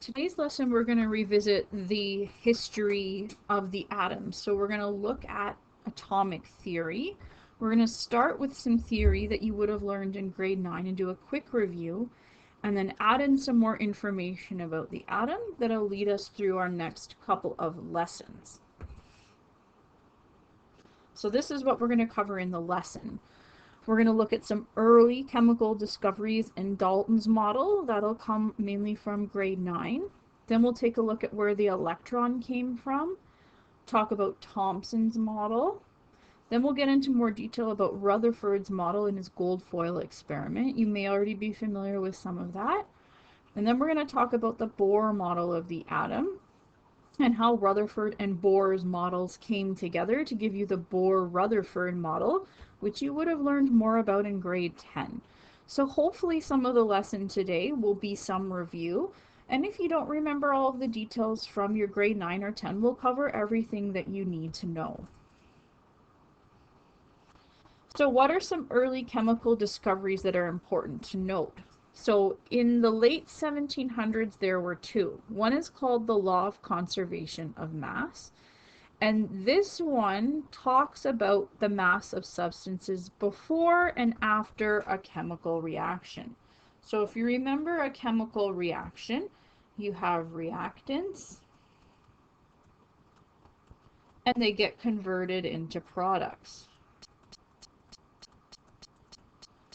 Today's lesson we're going to revisit the history of the atom. So we're going to look at atomic theory. We're going to start with some theory that you would have learned in grade 9 and do a quick review, and then add in some more information about the atom that'll lead us through our next couple of lessons. So this is what we're going to cover in the lesson. We're going to look at some early chemical discoveries in Dalton's model. That'll come mainly from grade 9. Then we'll take a look at where the electron came from, talk about Thomson's model. Then we'll get into more detail about Rutherford's model and his gold foil experiment. You may already be familiar with some of that. And then we're going to talk about the Bohr model of the atom and how Rutherford and Bohr's models came together to give you the Bohr-Rutherford model, which you would have learned more about in grade 10. So hopefully some of the lesson today will be some review. And if you don't remember all of the details from your grade 9 or 10, we'll cover everything that you need to know. So what are some early chemical discoveries that are important to note? So in the late 1700s, there were two. One is called the law of conservation of mass. And this one talks about the mass of substances before and after a chemical reaction. So if you remember a chemical reaction, you have reactants, and they get converted into products.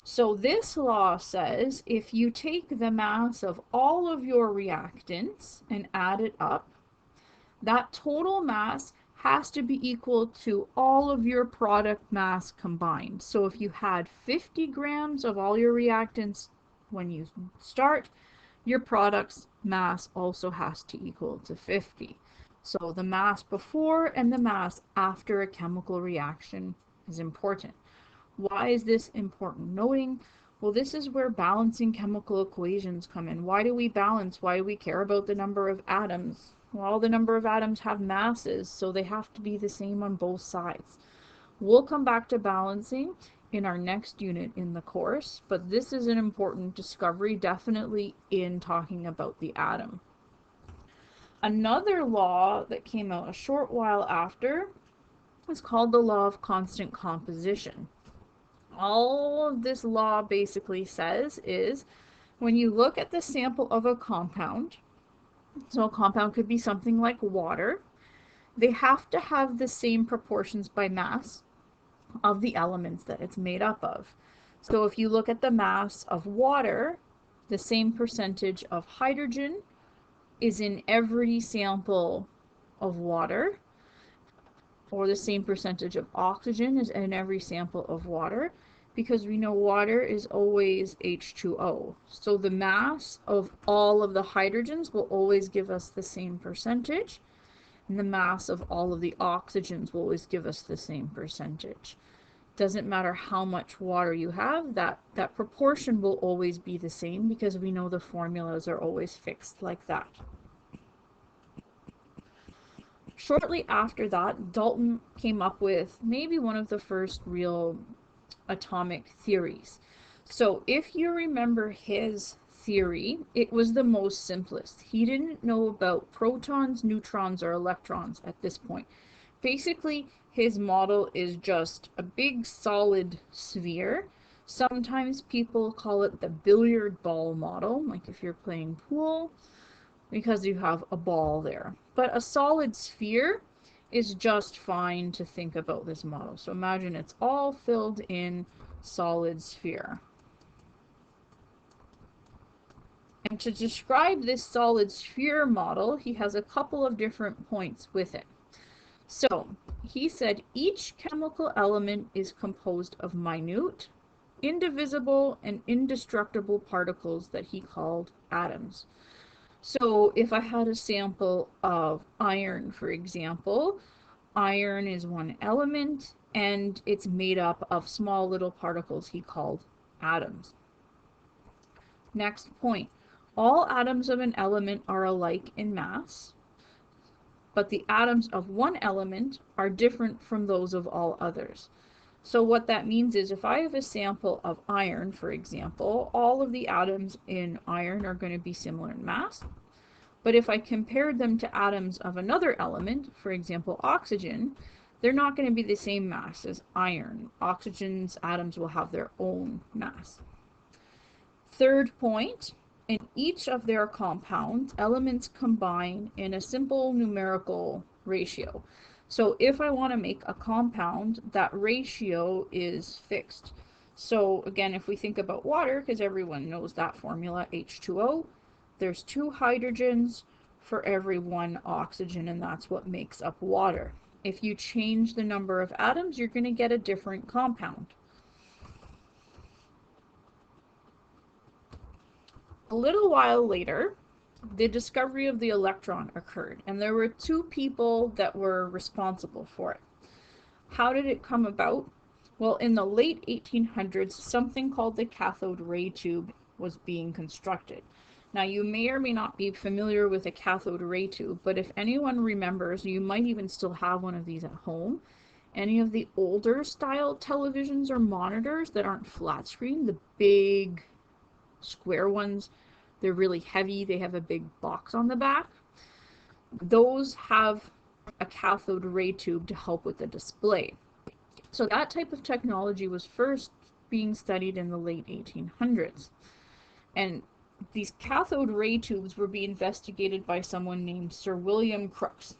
So this law says if you take the mass of all of your reactants and add it up, that total mass has to be equal to all of your product mass combined. So if you had 50 grams of all your reactants when you start, your product's mass also has to equal to 50. So the mass before and the mass after a chemical reaction is important. Why is this important noting? Well, this is where balancing chemical equations come in. Why do we balance? Why do we care about the number of atoms? Well, the number of atoms have masses, so they have to be the same on both sides. We'll come back to balancing in our next unit in the course, but this is an important discovery, definitely in talking about the atom. Another law that came out a short while after is called the law of constant composition. All of this law basically says is when you look at the sample of a compound, so a compound could be something like water, they have to have the same proportions by mass of the elements that it's made up of. So if you look at the mass of water, the same percentage of hydrogen is in every sample of water, or the same percentage of oxygen is in every sample of water, because we know water is always H2O. So the mass of all of the hydrogens will always give us the same percentage, and the mass of all of the oxygens will always give us the same percentage. Doesn't matter how much water you have, that proportion will always be the same because we know the formulas are always fixed like that. Shortly after that, Dalton came up with maybe one of the first real atomic theories. So if you remember his theory, it was the most simplest. He didn't know about protons, neutrons, or electrons at this point. Basically, his model is just a big solid sphere. Sometimes people call it the billiard ball model, like if you're playing pool, because you have a ball there. But a solid sphere is just fine to think about this model. So imagine it's all filled in solid sphere. And to describe this solid sphere model, he has a couple of different points with it. So he said each chemical element is composed of minute, indivisible, and indestructible particles that he called atoms. So if I had a sample of iron, for example, iron is one element and it's made up of small little particles he called atoms. Next point, all atoms of an element are alike in mass, but the atoms of one element are different from those of all others. So what that means is if I have a sample of iron, for example, all of the atoms in iron are going to be similar in mass, But if I compared them to atoms of another element, for example, oxygen, they're not going to be the same mass as iron. Oxygen's atoms will have their own mass. Third point, in each of their compounds, elements combine in a simple numerical ratio. So if I want to make a compound, that ratio is fixed. So again, if we think about water, because everyone knows that formula, H2O, there's 2 hydrogens for every 1 oxygen, and that's what makes up water. If you change the number of atoms, you're going to get a different compound. A little while later, the discovery of the electron occurred, and there were 2 people that were responsible for it. How did it come about? Well, in the late 1800s, something called the cathode ray tube was being constructed. Now, you may or may not be familiar with a cathode ray tube, but if anyone remembers, you might even still have one of these at home. Any of the older style televisions or monitors that aren't flat screen, the big square ones, they're really heavy, they have a big box on the back. Those have a cathode ray tube to help with the display. So that type of technology was first being studied in the late 1800s. And these cathode ray tubes were being investigated by someone named Sir William Crookes.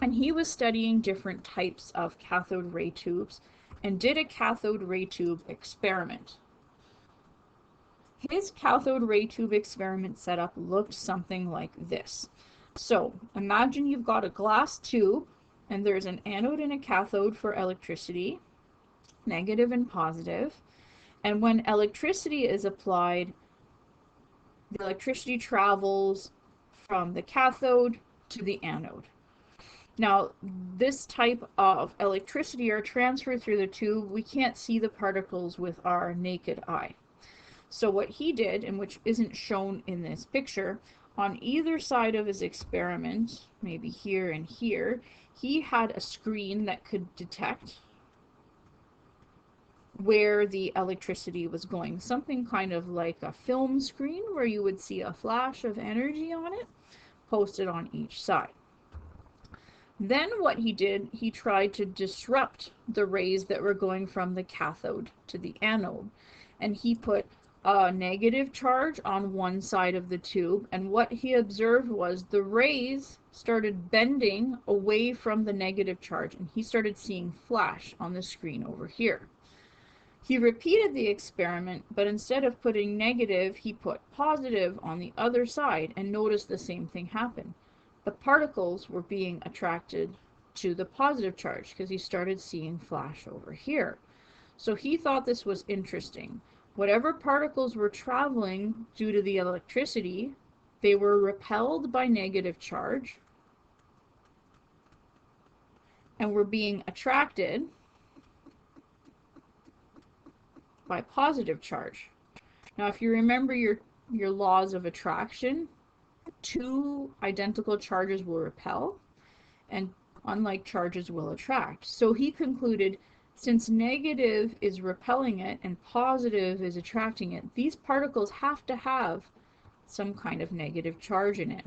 And he was studying different types of cathode ray tubes and did a cathode ray tube experiment. His cathode ray tube experiment setup looked something like this. So imagine you've got a glass tube and there's an anode and a cathode for electricity, negative and positive. And when electricity is applied, the electricity travels from the cathode to the anode. Now, this type of electricity are transferred through the tube. We can't see the particles with our naked eye. So what he did, and which isn't shown in this picture, on either side of his experiment, maybe here and here, he had a screen that could detect where the electricity was going. Something kind of like a film screen where you would see a flash of energy on it, posted on each side. Then what he did, he tried to disrupt the rays that were going from the cathode to the anode. And he put a negative charge on one side of the tube, and what he observed was the rays started bending away from the negative charge, and he started seeing flash on the screen over here. He repeated the experiment, but instead of putting negative, he put positive on the other side, and noticed the same thing happen. The particles were being attracted to the positive charge because he started seeing flash over here. So he thought this was interesting. Whatever particles were traveling due to the electricity, they were repelled by negative charge and were being attracted by positive charge. Now, if you remember your laws of attraction, 2 identical charges will repel and unlike charges will attract. So he concluded, since negative is repelling it and positive is attracting it, these particles have to have some kind of negative charge in it.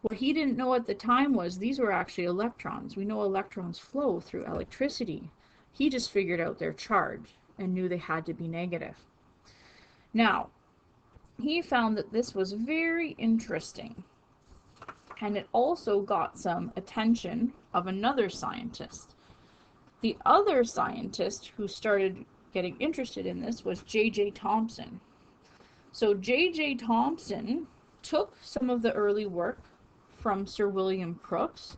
What he didn't know at the time was these were actually electrons. We know electrons flow through electricity. He just figured out their charge and knew they had to be negative. Now, he found that this was very interesting, and it also got some attention of another scientist. The other scientist who started getting interested in this was J.J. Thomson. So J.J. Thomson took some of the early work from Sir William Crookes,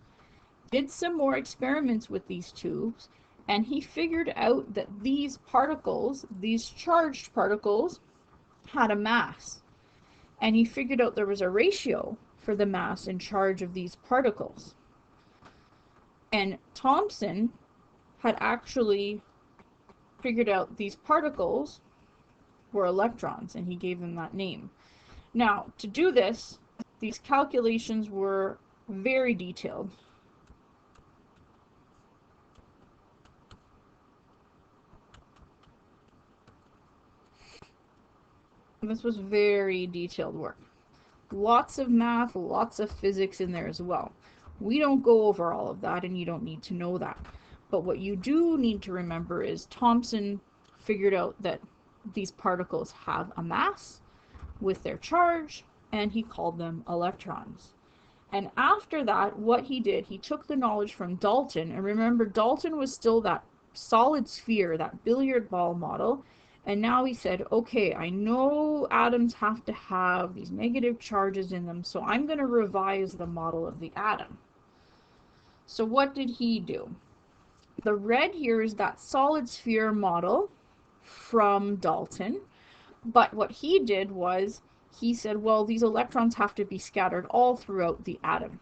did some more experiments with these tubes, and he figured out that these particles, these charged particles, had a mass. And he figured out there was a ratio for the mass and charge of these particles. And Thomson had actually figured out these particles were electrons, and he gave them that name. Now, to do this, these calculations were very detailed. This was very detailed work. Lots of math, lots of physics in there as well. We don't go over all of that, and you don't need to know that. But what you do need to remember is Thomson figured out that these particles have a mass with their charge, and he called them electrons. And after that, what he did, he took the knowledge from Dalton, and remember, Dalton was still that solid sphere, that billiard ball model, and now he said, okay, I know atoms have to have these negative charges in them, so I'm going to revise the model of the atom. So what did he do? The red here is that solid sphere model from Dalton, but what he did was he said, well, these electrons have to be scattered all throughout the atom.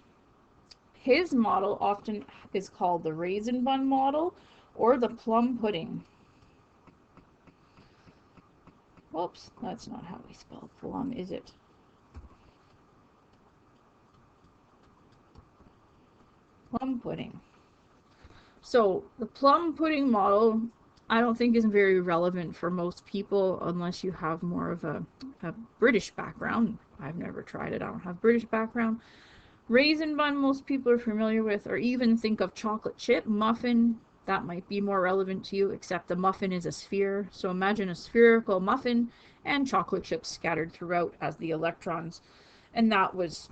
His model often is called the raisin bun model or the plum pudding. Whoops, that's not how we spell plum, is it? Plum pudding. So the plum pudding model, I don't think is very relevant for most people unless you have more of a British background. I've never tried it. I don't have British background. Raisin bun, most people are familiar with, or even think of chocolate chip muffin. That might be more relevant to you, except the muffin is a sphere. So imagine a spherical muffin and chocolate chips scattered throughout as the electrons. And that was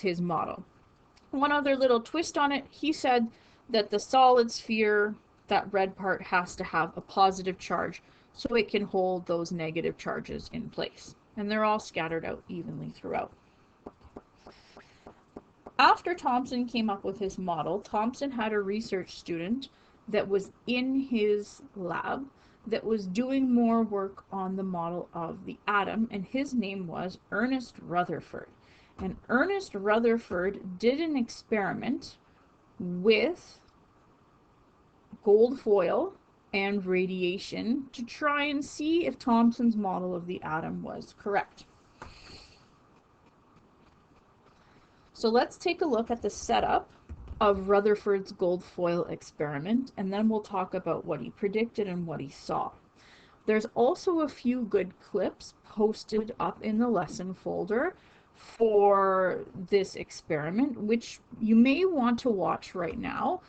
his model. One other little twist on it, he said that the solid sphere, that red part, has to have a positive charge so it can hold those negative charges in place. And they're all scattered out evenly throughout. After Thomson came up with his model, Thomson had a research student that was in his lab that was doing more work on the model of the atom, and his name was Ernest Rutherford. And Ernest Rutherford did an experiment with gold foil and radiation to try and see if Thomson's model of the atom was correct. So let's take a look at the setup of Rutherford's gold foil experiment, and then we'll talk about what he predicted and what he saw. There's also a few good clips posted up in the lesson folder for this experiment, which you may want to watch right now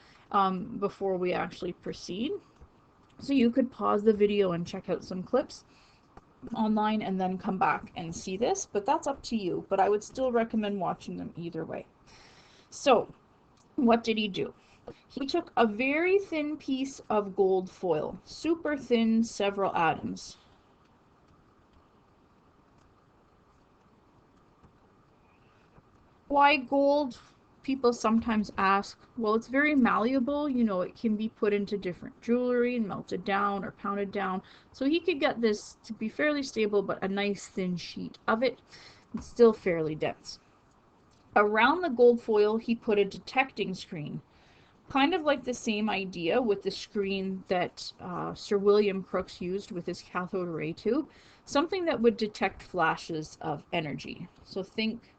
before we actually proceed. So you could pause the video and check out some clips online and then come back and see this, but that's up to you. But I would still recommend watching them either way. So what did he do? He took a very thin piece of gold foil, super thin, several atoms. Why gold? People sometimes ask. Well, it's very malleable, you know, it can be put into different jewelry and melted down or pounded down. So he could get this to be fairly stable, but a nice thin sheet of it. It's still fairly dense. Around the gold foil, he put a detecting screen, kind of like the same idea with the screen that Sir William Crookes used with his cathode ray tube, something that would detect flashes of energy. So think,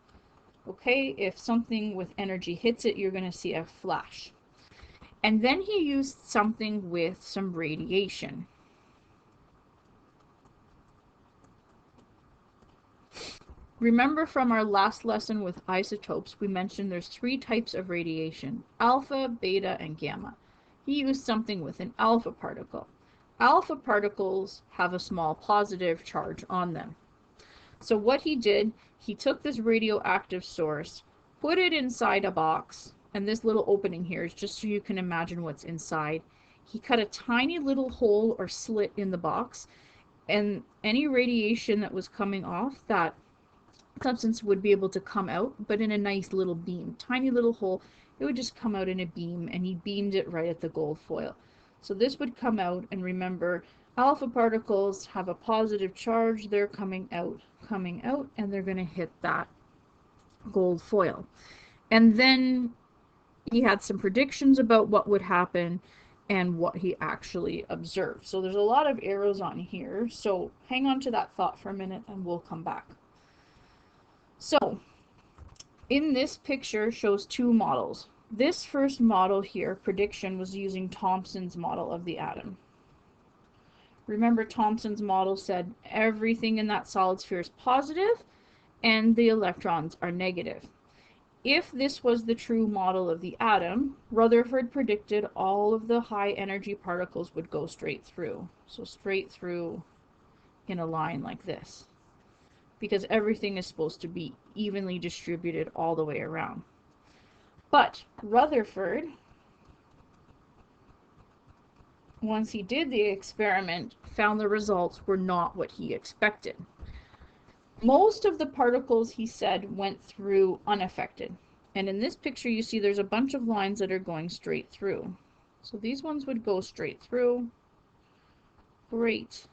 okay, if something with energy hits it, you're going to see a flash. And then he used something with some radiation. Remember from our last lesson with isotopes, we mentioned there's 3 types of radiation: alpha, beta, and gamma. He used something with an alpha particle. Alpha particles have a small positive charge on them. So what he did, he took this radioactive source, put it inside a box, and this little opening here is just so you can imagine what's inside. He cut a tiny little hole or slit in the box, and any radiation that was coming off that substance would be able to come out, but in a nice little beam, tiny little hole. It would just come out in a beam, and he beamed it right at the gold foil. So this would come out, and remember, alpha particles have a positive charge. They're coming out, and they're going to hit that gold foil. And then he had some predictions about what would happen and what he actually observed. So there's a lot of arrows on here, so hang on to that thought for a minute and we'll come back. So in this picture shows 2 models. This first model here, prediction, was using Thomson's model of the atom. Remember, Thomson's model said everything in that solid sphere is positive and the electrons are negative. If this was the true model of the atom, Rutherford predicted all of the high energy particles would go straight through. So straight through in a line like this, because everything is supposed to be evenly distributed all the way around. But Rutherford, once he did the experiment, found the results were not what he expected. Most of the particles, he said, went through unaffected. And in this picture, you see there's a bunch of lines that are going straight through. So these ones would go straight through. Great.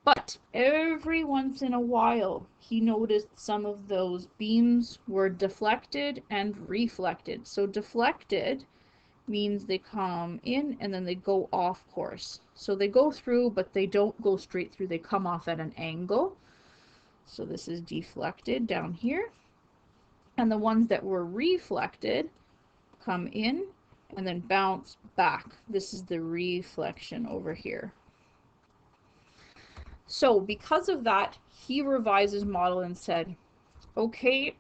But every once in a while, he noticed some of those beams were deflected and reflected. So deflected means they come in and then they go off course. So they go through, but they don't go straight through. They come off at an angle. So this is deflected down here. And the ones that were reflected come in and then bounce back. This is the reflection over here. So because of that, he revised his model and said, okay,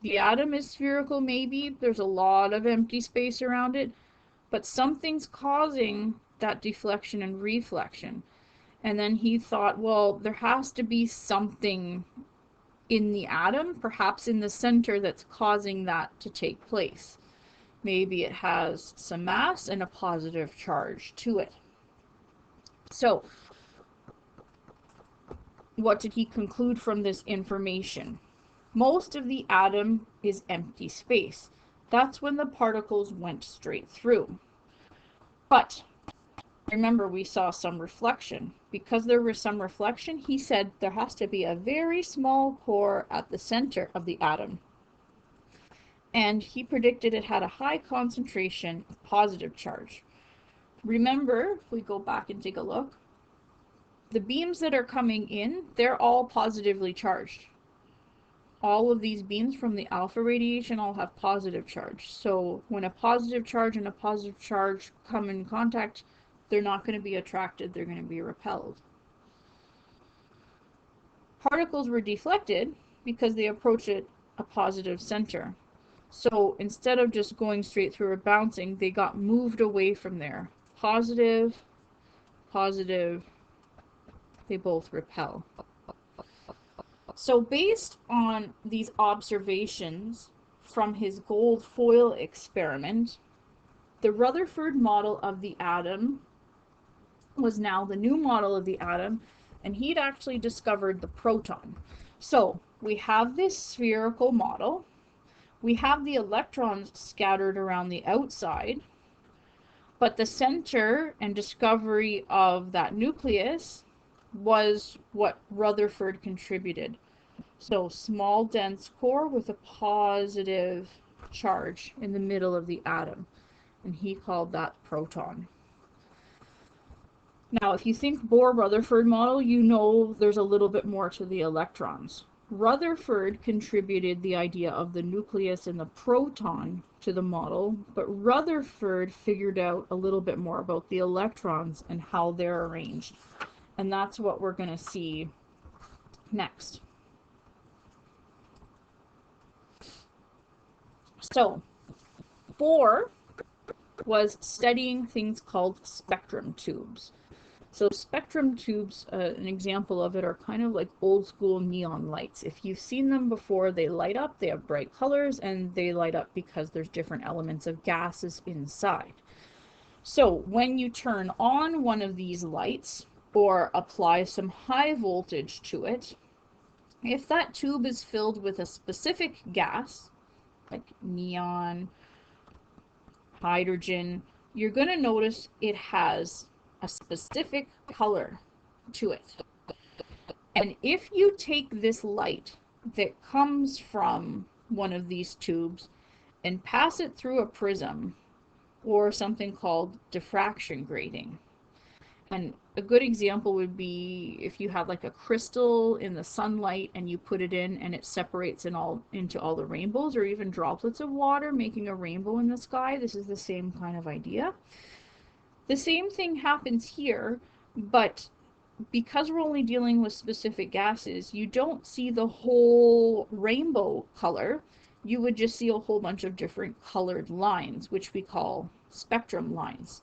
the atom is spherical maybe, there's a lot of empty space around it, but something's causing that deflection and reflection. And then he thought, well, there has to be something in the atom, perhaps in the center, that's causing that to take place. Maybe it has some mass and a positive charge to it. So what did he conclude from this information? Most of the atom is empty space. That's when the particles went straight through. But remember, we saw some reflection. Because there was some reflection, he said there has to be a very small core at the center of the atom. And he predicted it had a high concentration of positive charge. Remember, if we go back and take a look, the beams that are coming in, they're all positively charged. All of these beams from the alpha radiation all have positive charge. So when a positive charge and a positive charge come in contact, they're not going to be attracted, they're going to be repelled. Particles were deflected because they approach a positive center. So instead of just going straight through or bouncing, they got moved away from there. Positive, positive, they both repel. So based on these observations from his gold foil experiment, the Rutherford model of the atom was now the new model of the atom, and he'd actually discovered the proton. So we have this spherical model, we have the electrons scattered around the outside, but the center and discovery of that nucleus was what Rutherford contributed. So small dense core with a positive charge in the middle of the atom, and he called that proton. Now, if you think Bohr-Rutherford model, you know there's a little bit more to the electrons. Rutherford contributed the idea of the nucleus and the proton to the model, but Rutherford figured out a little bit more about the electrons and how they're arranged. And that's what we're going to see next. So, Bohr was studying things called spectrum tubes. So spectrum tubes, an example of it, are kind of like old school neon lights. If you've seen them before, they light up, they have bright colors, and they light up because there's different elements of gases inside. So when you turn on one of these lights or apply some high voltage to it, if that tube is filled with a specific gas, like neon, hydrogen, you're going to notice it has a specific color to it. And if you take this light that comes from one of these tubes and pass it through a prism or something called diffraction grating, and a good example would be if you have like a crystal in the sunlight and you put it in and it separates into all the rainbows, or even droplets of water making a rainbow in the sky. This is the same kind of idea. The same thing happens here, but because we're only dealing with specific gases, you don't see the whole rainbow color. You would just see a whole bunch of different colored lines, which we call spectrum lines.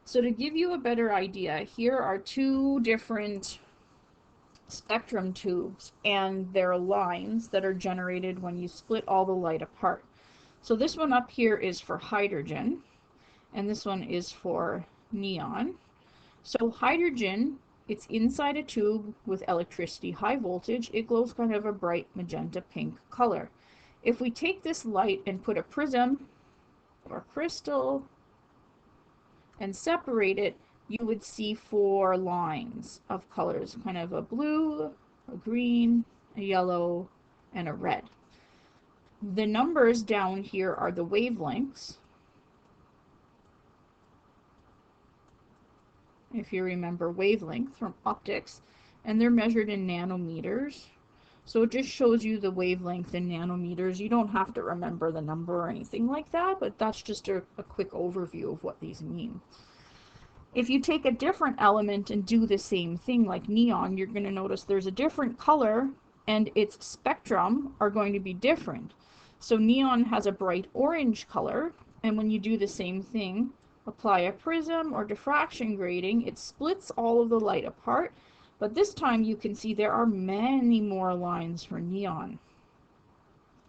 So to give you a better idea, here are two different spectrum tubes and their lines that are generated when you split all the light apart. So this one up here is for hydrogen, and this one is for neon. So hydrogen, it's inside a tube with electricity, high voltage. It glows kind of a bright magenta pink color. If we take this light and put a prism or crystal and separate it, you would see four lines of colors, kind of a blue, a green, a yellow, and a red. The numbers down here are the wavelengths. If you remember wavelength from optics, and they're measured in nanometers. So it just shows you the wavelength in nanometers. You don't have to remember the number or anything like that, but that's just a quick overview of what these mean. If you take a different element and do the same thing like neon, you're going to notice there's a different color and its spectrum are going to be different. So neon has a bright orange color, and when you do the same thing, apply a prism or diffraction grating, it splits all of the light apart, but this time you can see there are many more lines for neon.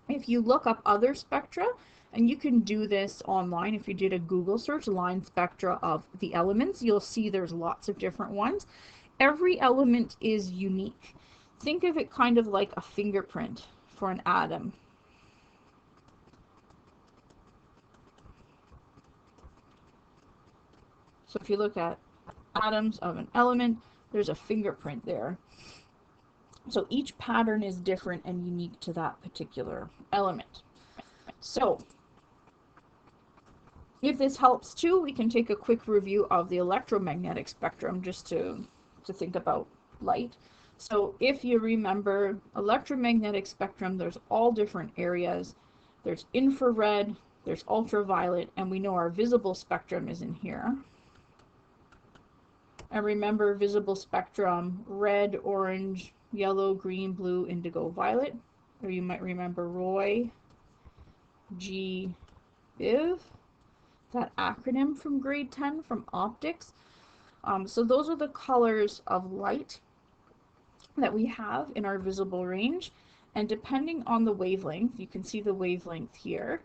If you look up other spectra, and you can do this online, if you did a Google search, line spectra of the elements, you'll see there's lots of different ones. Every element is unique. Think of it kind of like a fingerprint for an atom. So if you look at atoms of an element, there's a fingerprint there. So each pattern is different and unique to that particular element. So if this helps too, we can take a quick review of the electromagnetic spectrum just to think about light. So if you remember electromagnetic spectrum, there's all different areas. There's infrared, there's ultraviolet, and we know our visible spectrum is in here. And remember visible spectrum, red, orange, yellow, green, blue, indigo, violet. Or you might remember Roy, G, Biv, that acronym from grade 10 from optics. So those are the colors of light that we have in our visible range. And depending on the wavelength, you can see the wavelength here.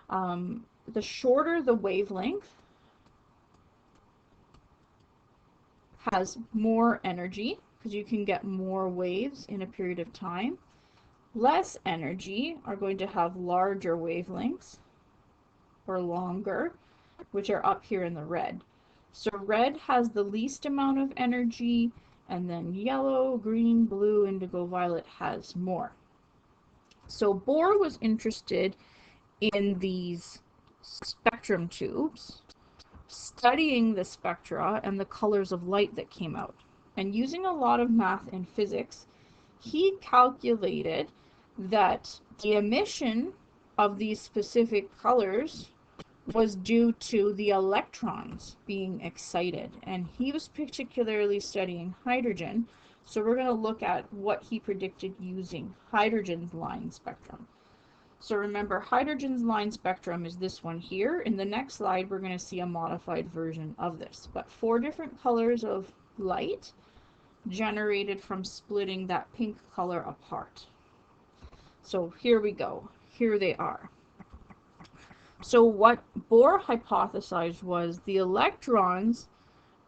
The shorter the wavelength, has more energy because you can get more waves in a period of time. Less energy are going to have larger wavelengths or longer, which are up here in the red. So red has the least amount of energy, and then yellow, green, blue, indigo, violet has more. So Bohr was interested in these spectrum tubes, studying the spectra and the colors of light that came out. And using a lot of math and physics, he calculated that the emission of these specific colors was due to the electrons being excited. And he was particularly studying hydrogen. So we're going to look at what he predicted using hydrogen's line spectrum. So remember, hydrogen's line spectrum is this one here. In the next slide, we're going to see a modified version of this. But 4 different colors of light generated from splitting that pink color apart. So here we go. Here they are. So what Bohr hypothesized was the electrons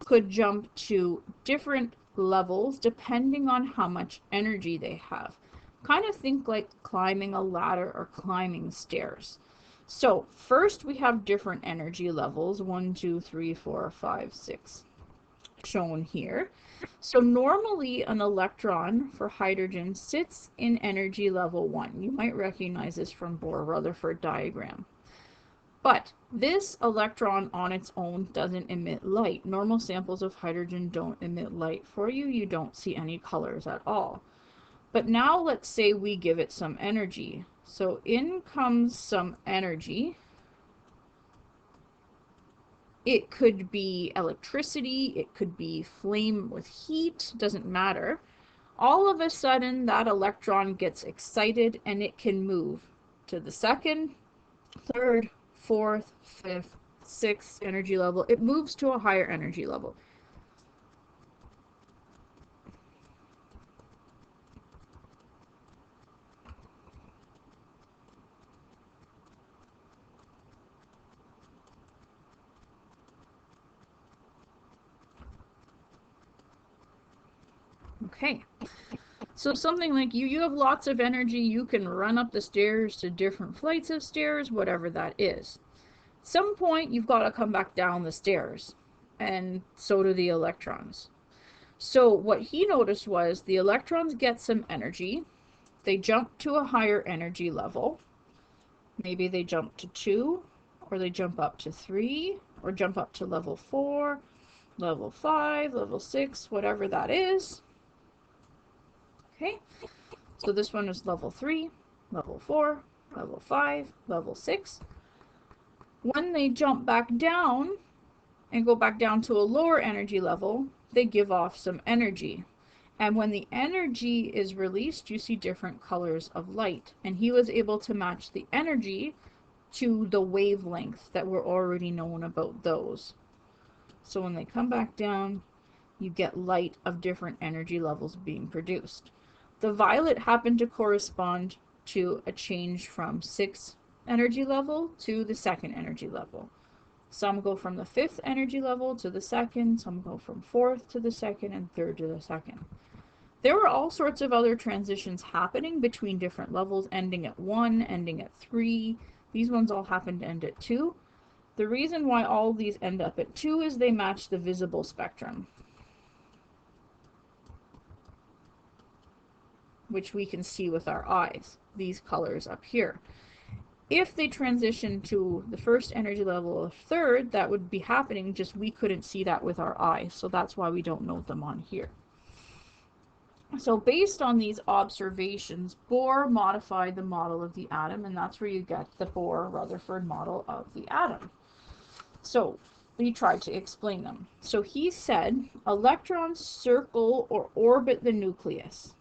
could jump to different levels depending on how much energy they have. Kind of think like climbing a ladder or climbing stairs. So first we have different energy levels, 1, 2, 3, 4, 5, 6, shown here. So normally an electron for hydrogen sits in energy level 1. You might recognize this from Bohr-Rutherford diagram. But this electron on its own doesn't emit light. Normal samples of hydrogen don't emit light for you. You don't see any colors at all. But now let's say we give it some energy. So in comes some energy. It could be electricity, it could be flame with heat, doesn't matter. All of a sudden, that electron gets excited and it can move to the second, third, fourth, fifth, sixth energy level. It moves to a higher energy level. Okay. So something like you have lots of energy, you can run up the stairs to different flights of stairs, whatever that is. Some point you've got to come back down the stairs, and so do the electrons. So what he noticed was the electrons get some energy, they jump to a higher energy level. Maybe they jump to 2, or they jump up to 3, or jump up to level 4, level 5, level 6, whatever that is. Okay, so this one is level 3, level 4, level 5, level 6. When they jump back down and go back down to a lower energy level, they give off some energy. And when the energy is released, you see different colors of light. And he was able to match the energy to the wavelengths that were already known about those. So when they come back down, you get light of different energy levels being produced. The violet happened to correspond to a change from 6th energy level to the 2nd energy level. Some go from the 5th energy level to the 2nd, some go from 4th to the 2nd, and 3rd to the 2nd. There were all sorts of other transitions happening between different levels, ending at 1, ending at 3. These ones all happen to end at 2. The reason why all of these end up at 2 is they match the visible spectrum, which we can see with our eyes, these colors up here. If they transition to the 1st energy level or 3rd, that would be happening, just we couldn't see that with our eyes, so that's why we don't note them on here. So based on these observations, Bohr modified the model of the atom, and that's where you get the Bohr-Rutherford model of the atom. So he tried to explain them. So he said electrons circle or orbit the nucleus,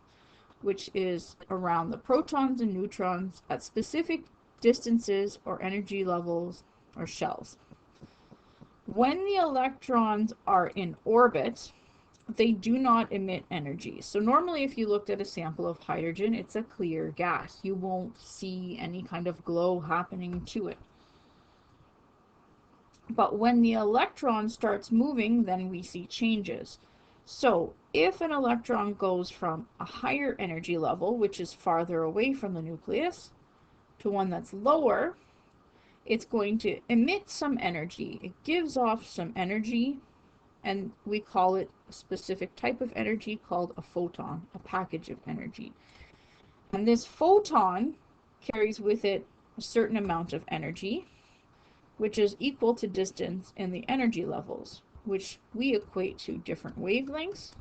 which is around the protons and neutrons at specific distances or energy levels or shells. When the electrons are in orbit, they do not emit energy. So normally if you looked at a sample of hydrogen, it's a clear gas. You won't see any kind of glow happening to it. But when the electron starts moving, then we see changes. So if an electron goes from a higher energy level, which is farther away from the nucleus, to one that's lower, it's going to emit some energy. It gives off some energy, and we call it a specific type of energy called a photon, a package of energy. And this photon carries with it a certain amount of energy, which is equal to distance in the energy levels, which we equate to different wavelengths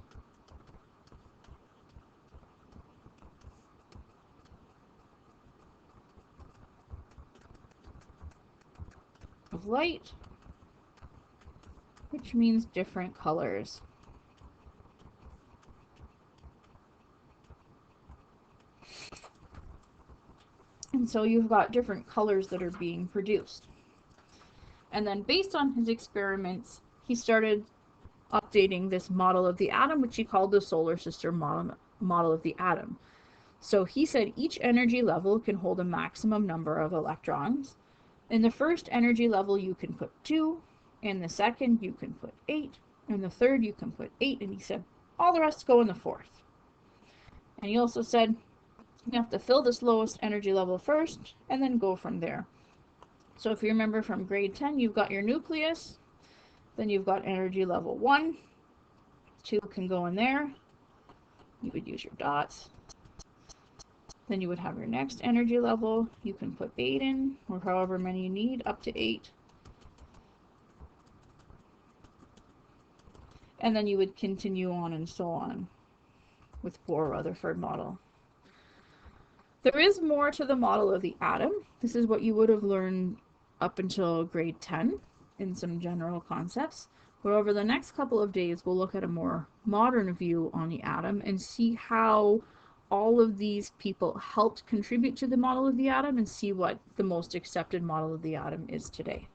of light, which means different colors. And so you've got different colors that are being produced. And then based on his experiments, he started updating this model of the atom, which he called the solar system model of the atom. So he said each energy level can hold a maximum number of electrons. In the 1st energy level, you can put 2. In the 2nd, you can put 8. In the 3rd, you can put 8. And he said all the rest go in the 4th. And he also said you have to fill this lowest energy level first and then go from there. So if you remember from grade 10, you've got your nucleus, then you've got energy level 1. 2 can go in there. You would use your dots. Then you would have your next energy level. You can put 8 in, or however many you need, up to 8. And then you would continue on and so on with Bohr-Rutherford model. There is more to the model of the atom. This is what you would have learned up until grade 10. in some general concepts. But over the next couple of days, we'll look at a more modern view on the atom and see how all of these people helped contribute to the model of the atom and see what the most accepted model of the atom is today.